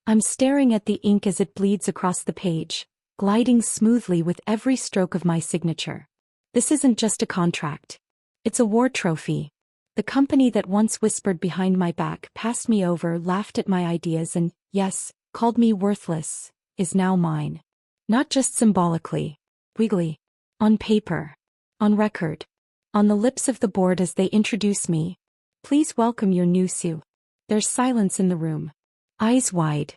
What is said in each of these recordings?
I'm staring at the ink as it bleeds across the page, gliding smoothly with every stroke of my signature. This isn't just a contract. It's a war trophy. The company that once whispered behind my back, passed me over, laughed at my ideas and, yes, called me worthless, is now mine. Not just symbolically, legally. On paper. On record. On the lips of the board as they introduce me. Please welcome your new Sue. There's silence in the room. Eyes wide.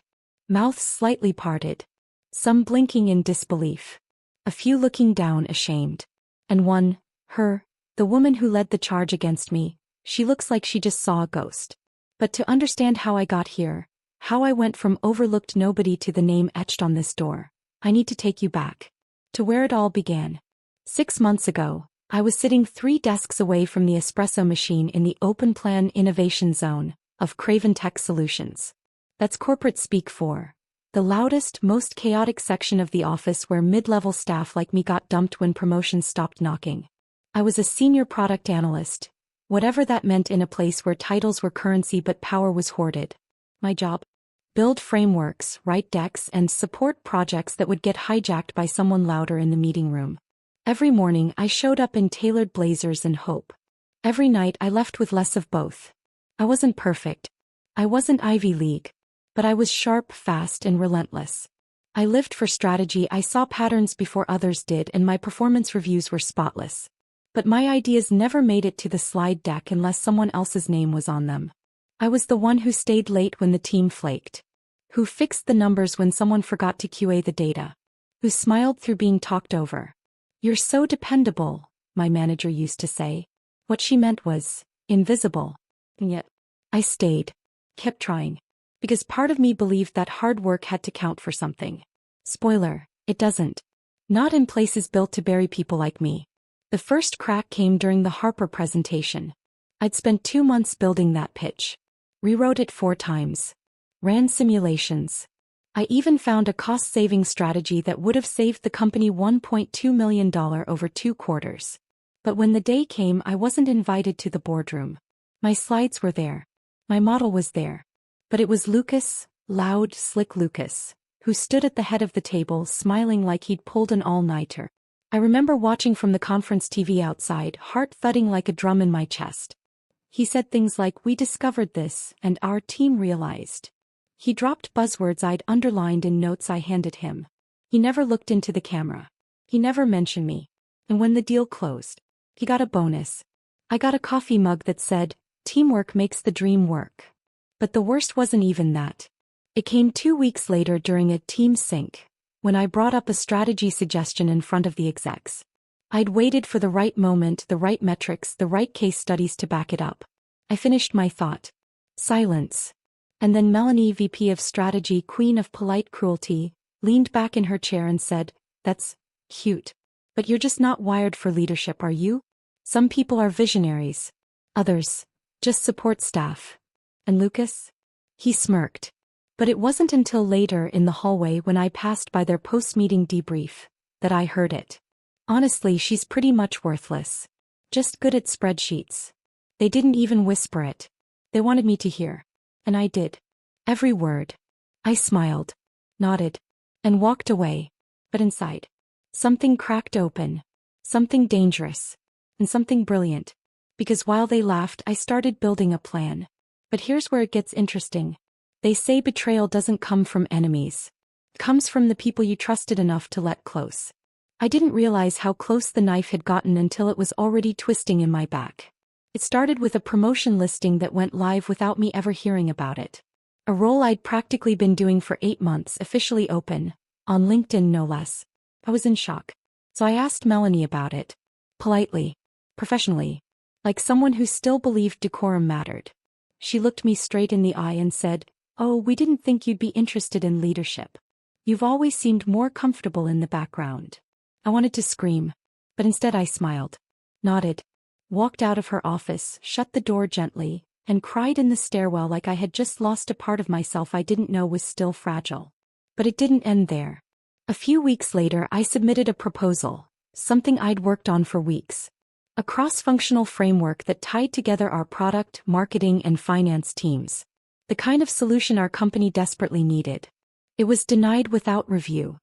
Mouths slightly parted. Some blinking in disbelief. A few looking down ashamed. And one, her, the woman who led the charge against me, she looks like she just saw a ghost. But to understand how I got here, how I went from overlooked nobody to the name etched on this door, I need to take you back. To where it all began. 6 months ago, I was sitting 3 desks away from the espresso machine in the open plan innovation zone of Craven Tech Solutions. That's corporate speak for the loudest, most chaotic section of the office where mid-level staff like me got dumped when promotions stopped knocking. I was a senior product analyst, whatever that meant in a place where titles were currency but power was hoarded. My job? Build frameworks, write decks, and support projects that would get hijacked by someone louder in the meeting room. Every morning I showed up in tailored blazers and hope. Every night I left with less of both. I wasn't perfect. I wasn't Ivy League. But I was sharp, fast, and relentless. I lived for strategy, I saw patterns before others did, and my performance reviews were spotless. But my ideas never made it to the slide deck unless someone else's name was on them. I was the one who stayed late when the team flaked. Who fixed the numbers when someone forgot to QA the data. Who smiled through being talked over. "You're so dependable," my manager used to say. What she meant was, invisible. And yet, I stayed. Kept trying. Because part of me believed that hard work had to count for something. Spoiler, it doesn't. Not in places built to bury people like me. The first crack came during the Harper presentation. I'd spent 2 months building that pitch. Rewrote it 4 times. Ran simulations. I even found a cost-saving strategy that would have saved the company $1.2 million over 2 quarters. But when the day came, I wasn't invited to the boardroom. My slides were there. My model was there. But it was Lucas, loud, slick Lucas, who stood at the head of the table smiling like he'd pulled an all-nighter. I remember watching from the conference TV outside, heart thudding like a drum in my chest. He said things like, "We discovered this, and our team realized." He dropped buzzwords I'd underlined in notes I handed him. He never looked into the camera. He never mentioned me. And when the deal closed, he got a bonus. I got a coffee mug that said, "Teamwork makes the dream work." But the worst wasn't even that. It came 2 weeks later during a team sync, when I brought up a strategy suggestion in front of the execs. I'd waited for the right moment, the right metrics, the right case studies to back it up. I finished my thought. Silence. And then Melanie, VP of Strategy, queen of polite cruelty, leaned back in her chair and said, "That's cute. But you're just not wired for leadership, are you? Some people are visionaries. Others, just support staff." And Lucas? He smirked. But it wasn't until later in the hallway when I passed by their post-meeting debrief that I heard it. "Honestly, she's pretty much worthless. Just good at spreadsheets." They didn't even whisper it. They wanted me to hear. And I did. Every word. I smiled, nodded, and walked away. But inside, something cracked open. Something dangerous. And something brilliant. Because while they laughed, I started building a plan. But here's where it gets interesting. They say betrayal doesn't come from enemies. It comes from the people you trusted enough to let close. I didn't realize how close the knife had gotten until it was already twisting in my back. It started with a promotion listing that went live without me ever hearing about it. A role I'd practically been doing for 8 months, officially open, on LinkedIn no less. I was in shock. So I asked Melanie about it. Politely. Professionally. Like someone who still believed decorum mattered. She looked me straight in the eye and said, "Oh, we didn't think you'd be interested in leadership. You've always seemed more comfortable in the background." I wanted to scream. But instead I smiled. Nodded. Walked out of her office, shut the door gently, and cried in the stairwell like I had just lost a part of myself I didn't know was still fragile. But it didn't end there. A few weeks later I submitted a proposal, something I'd worked on for weeks. A cross-functional framework that tied together our product, marketing, and finance teams. The kind of solution our company desperately needed. It was denied without review.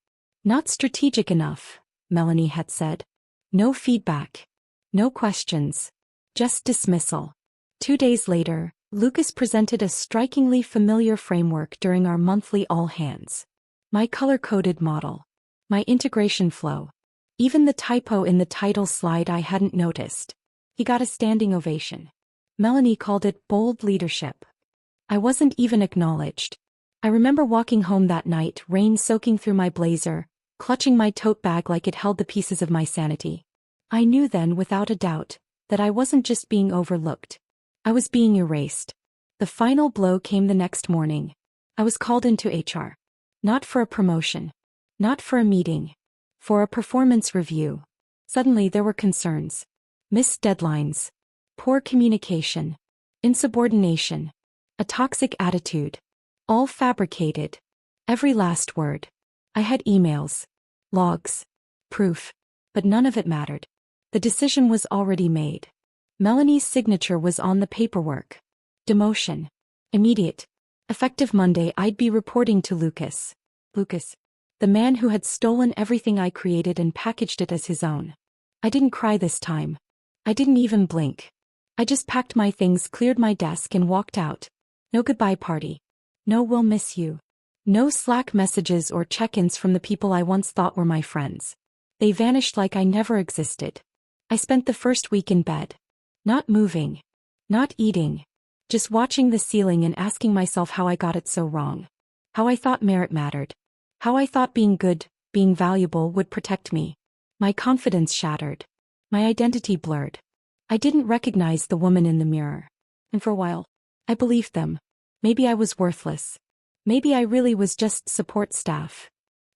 Not strategic enough, Melanie had said. No feedback. No questions. Just dismissal. 2 days later, Lucas presented a strikingly familiar framework during our monthly all-hands. My color-coded model. My integration flow. Even the typo in the title slide I hadn't noticed. He got a standing ovation. Melanie called it bold leadership. I wasn't even acknowledged. I remember walking home that night, rain soaking through my blazer, clutching my tote bag like it held the pieces of my sanity. I knew then, without a doubt, that I wasn't just being overlooked. I was being erased. The final blow came the next morning. I was called into HR. Not for a promotion. Not for a meeting. For a performance review. Suddenly there were concerns. Missed deadlines. Poor communication. Insubordination. A toxic attitude. All fabricated. Every last word. I had emails. Logs. Proof. But none of it mattered. The decision was already made. Melanie's signature was on the paperwork. Demotion. Immediate. Effective Monday, I'd be reporting to Lucas. Lucas. The man who had stolen everything I created and packaged it as his own. I didn't cry this time. I didn't even blink. I just packed my things, cleared my desk, and walked out. No goodbye party. No "we'll miss you." No Slack messages or check-ins from the people I once thought were my friends. They vanished like I never existed. I spent the first week in bed. Not moving. Not eating. Just watching the ceiling and asking myself how I got it so wrong. How I thought merit mattered. How I thought being good, being valuable would protect me. My confidence shattered. My identity blurred. I didn't recognize the woman in the mirror. And for a while, I believed them. Maybe I was worthless. Maybe I really was just support staff.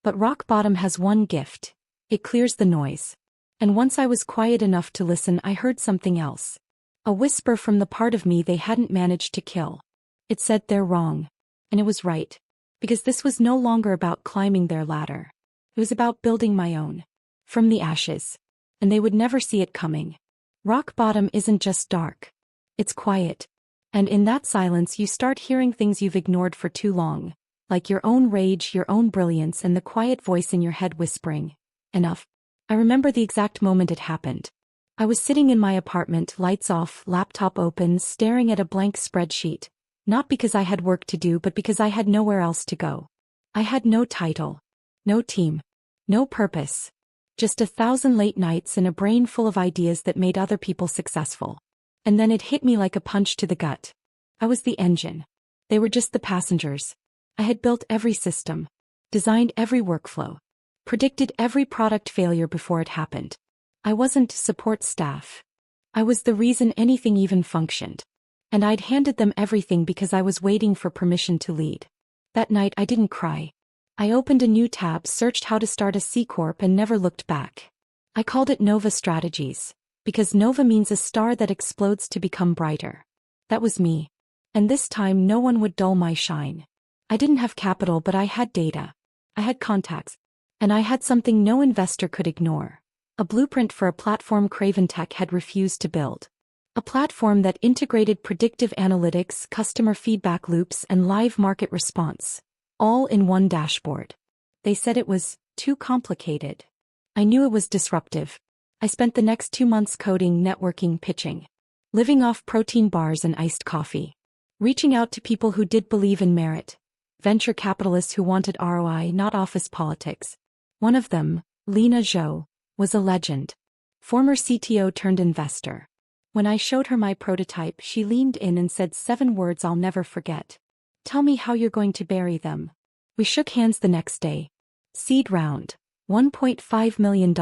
But rock bottom has one gift. It clears the noise. And once I was quiet enough to listen, I heard something else. A whisper from the part of me they hadn't managed to kill. It said they're wrong. And it was right. Because this was no longer about climbing their ladder. It was about building my own. From the ashes. And they would never see it coming. Rock bottom isn't just dark. It's quiet. And in that silence you start hearing things you've ignored for too long. Like your own rage, your own brilliance, and the quiet voice in your head whispering, "Enough." I remember the exact moment it happened. I was sitting in my apartment, lights off, laptop open, staring at a blank spreadsheet. Not because I had work to do, but because I had nowhere else to go. I had no title. No team. No purpose. Just 1,000 late nights and a brain full of ideas that made other people successful. And then it hit me like a punch to the gut. I was the engine. They were just the passengers. I had built every system. Designed every workflow. Predicted every product failure before it happened. I wasn't support staff. I was the reason anything even functioned. And I'd handed them everything because I was waiting for permission to lead. That night I didn't cry. I opened a new tab, searched how to start a C Corp, and never looked back. I called it Nova Strategies. Because Nova means a star that explodes to become brighter. That was me. And this time no one would dull my shine. I didn't have capital, but I had data. I had contacts. And I had something no investor could ignore. A blueprint for a platform Craven Tech had refused to build. A platform that integrated predictive analytics, customer feedback loops, and live market response. All in one dashboard. They said it was too complicated. I knew it was disruptive. I spent the next 2 months coding, networking, pitching. Living off protein bars and iced coffee. Reaching out to people who did believe in merit. Venture capitalists who wanted ROI, not office politics. One of them, Lena Zhou, was a legend. Former CTO turned investor. When I showed her my prototype, she leaned in and said 7 words I'll never forget. "Tell me how you're going to bury them." We shook hands the next day. Seed round. $1.5 million.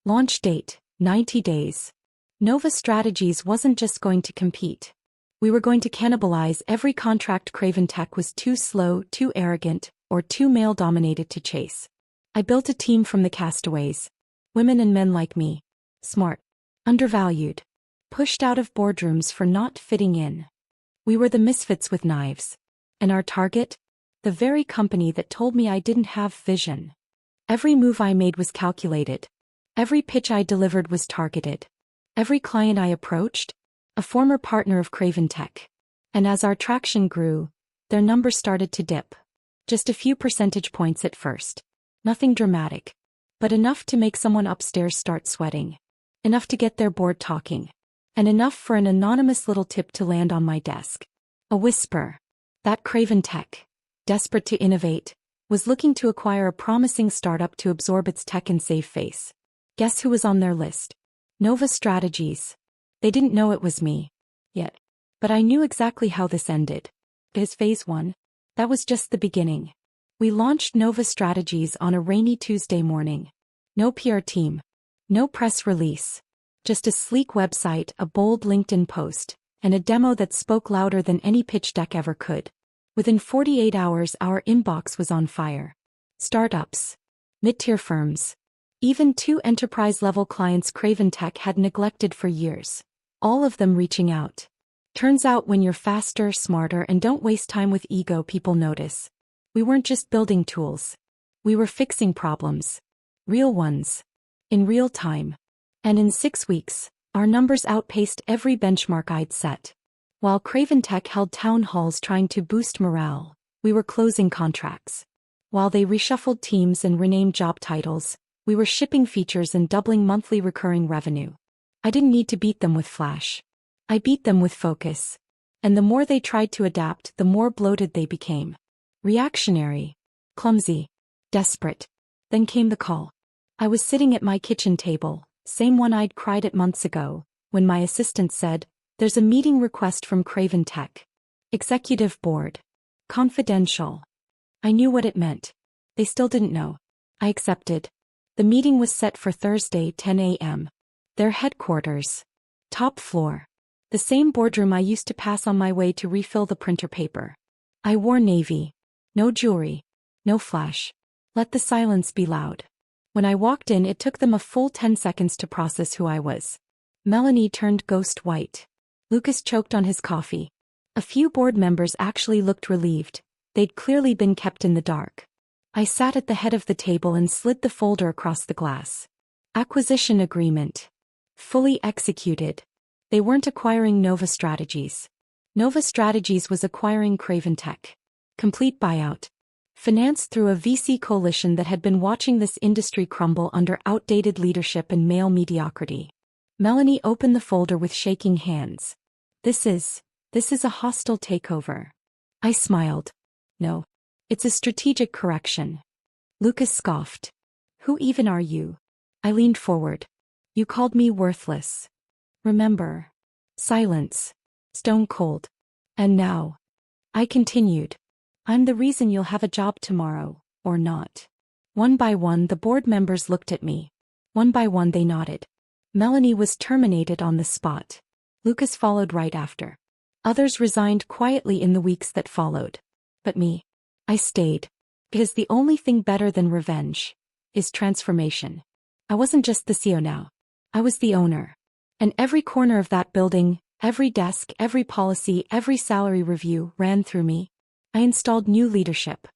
Launch date, 90 days. Nova Strategies wasn't just going to compete. We were going to cannibalize every contract Craven Tech was too slow, too arrogant, or too male-dominated to chase. I built a team from the castaways. Women and men like me. Smart. Undervalued. Pushed out of boardrooms for not fitting in. We were the misfits with knives. And our target? The very company that told me I didn't have vision. Every move I made was calculated. Every pitch I delivered was targeted. Every client I approached? A former partner of Craven Tech. And as our traction grew, their numbers started to dip. Just a few percentage points at first. Nothing dramatic. But enough to make someone upstairs start sweating. Enough to get their board talking. And enough for an anonymous little tip to land on my desk. A whisper. That craven tech, desperate to innovate, was looking to acquire a promising startup to absorb its tech and save face. Guess who was on their list? Nova Strategies. They didn't know it was me. Yet. But I knew exactly how this ended. As phase 1. That was just the beginning. We launched Nova Strategies on a rainy Tuesday morning. No PR team. No press release. Just a sleek website, a bold LinkedIn post, and a demo that spoke louder than any pitch deck ever could. Within 48 hours our inbox was on fire. Startups. Mid-tier firms. Even 2 enterprise-level clients Craven Tech had neglected for years. All of them reaching out. Turns out when you're faster, smarter, and don't waste time with ego, people notice. We weren't just building tools. We were fixing problems. Real ones. In real time. And in 6 weeks, our numbers outpaced every benchmark I'd set. While Craven Tech held town halls trying to boost morale, we were closing contracts. While they reshuffled teams and renamed job titles, we were shipping features and doubling monthly recurring revenue. I didn't need to beat them with flash. I beat them with focus. And the more they tried to adapt, the more bloated they became. Reactionary. Clumsy. Desperate. Then came the call. I was sitting at my kitchen table, same one I'd cried at months ago, when my assistant said, "There's a meeting request from Craven Tech. Executive board. Confidential." I knew what it meant. They still didn't know. I accepted. The meeting was set for Thursday, 10 a.m. Their headquarters. Top floor. The same boardroom I used to pass on my way to refill the printer paper. I wore navy. No jewelry. No flash. Let the silence be loud. When I walked in, it took them a full 10 seconds to process who I was. Melanie turned ghost white. Lucas choked on his coffee. A few board members actually looked relieved. They'd clearly been kept in the dark. I sat at the head of the table and slid the folder across the glass. Acquisition agreement. Fully executed. They weren't acquiring Nova Strategies. Nova Strategies was acquiring Craven Tech. Complete buyout. Financed through a VC coalition that had been watching this industry crumble under outdated leadership and male mediocrity. Melanie opened the folder with shaking hands. This is a hostile takeover. I smiled. No. It's a strategic correction. Lucas scoffed. Who even are you? I leaned forward. You called me worthless. Remember. Silence. Stone cold. And now. I continued. I'm the reason you'll have a job tomorrow, or not. One by one the board members looked at me. One by one they nodded. Melanie was terminated on the spot. Lucas followed right after. Others resigned quietly in the weeks that followed. But me. I stayed. Because the only thing better than revenge is transformation. I wasn't just the CEO now. I was the owner. And every corner of that building, every desk, every policy, every salary review ran through me. I installed new leadership.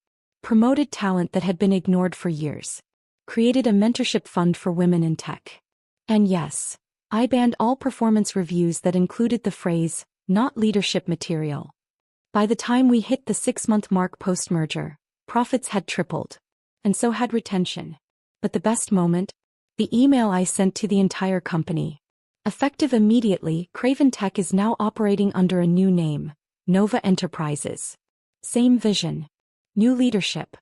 Promoted talent that had been ignored for years. Created a mentorship fund for women in tech. And yes, I banned all performance reviews that included the phrase, "not leadership material." By the time we hit the 6-month mark post-merger, profits had tripled. And so had retention. But the best moment? The email I sent to the entire company. Effective immediately, Craven Tech is now operating under a new name, Nova Enterprises. Same vision. New leadership.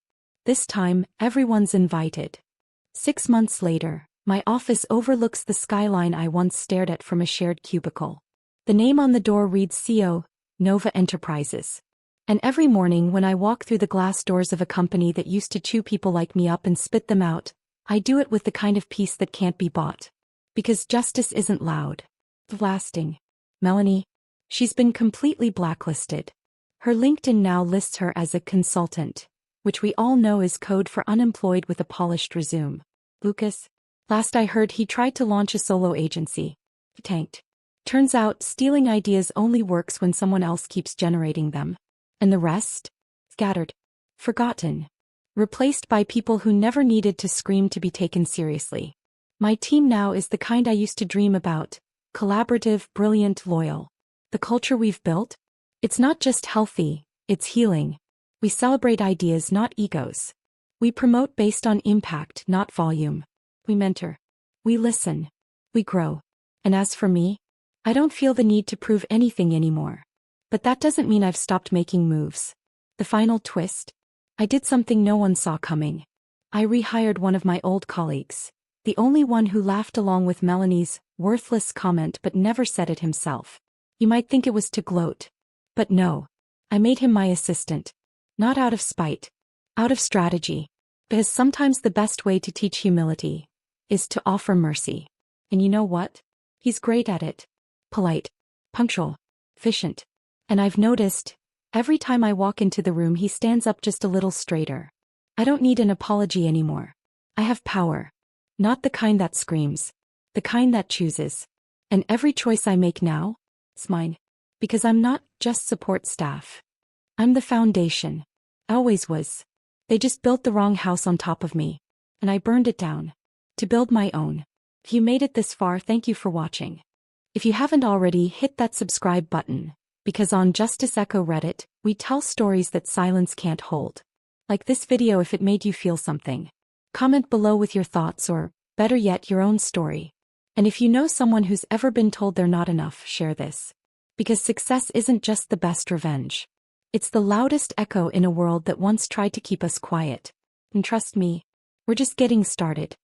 This time, everyone's invited. 6 months later, my office overlooks the skyline I once stared at from a shared cubicle. The name on the door reads CO, Nova Enterprises. And every morning when I walk through the glass doors of a company that used to chew people like me up and spit them out, I do it with the kind of peace that can't be bought. Because justice isn't loud. Lasting. Melanie. She's been completely blacklisted. Her LinkedIn now lists her as a consultant, which we all know is code for unemployed with a polished resume. Lucas. Last I heard he tried to launch a solo agency. Tanked. Turns out stealing ideas only works when someone else keeps generating them. And the rest? Scattered. Forgotten. Replaced by people who never needed to scream to be taken seriously. My team now is the kind I used to dream about. Collaborative, brilliant, loyal. The culture we've built? It's not just healthy, It's healing. We celebrate ideas, not egos. We promote based on impact, not volume. We mentor. We listen. We grow. And as for me, I don't feel the need to prove anything anymore. But that doesn't mean I've stopped making moves. The final twist? I did something no one saw coming. I rehired one of my old colleagues. The only one who laughed along with Melanie's worthless comment but never said it himself. You might think it was to gloat. But no. I made him my assistant. Not out of spite. Out of strategy. Because sometimes the best way to teach humility is to offer mercy. And you know what? He's great at it. Polite. Punctual. Efficient. And I've noticed, every time I walk into the room he stands up just a little straighter. I don't need an apology anymore. I have power. Not the kind that screams. The kind that chooses. And every choice I make now, it's mine. Because I'm not just support staff. I'm the foundation. I always was. They just built the wrong house on top of me. And I burned it down. To build my own. If you made it this far, thank you for watching. If you haven't already, hit that subscribe button. Because on Justice Echo Reddit, we tell stories that silence can't hold. Like this video if it made you feel something. Comment below with your thoughts or, better yet, your own story. And if you know someone who's ever been told they're not enough, share this. Because success isn't just the best revenge. It's the loudest echo in a world that once tried to keep us quiet. And trust me, we're just getting started.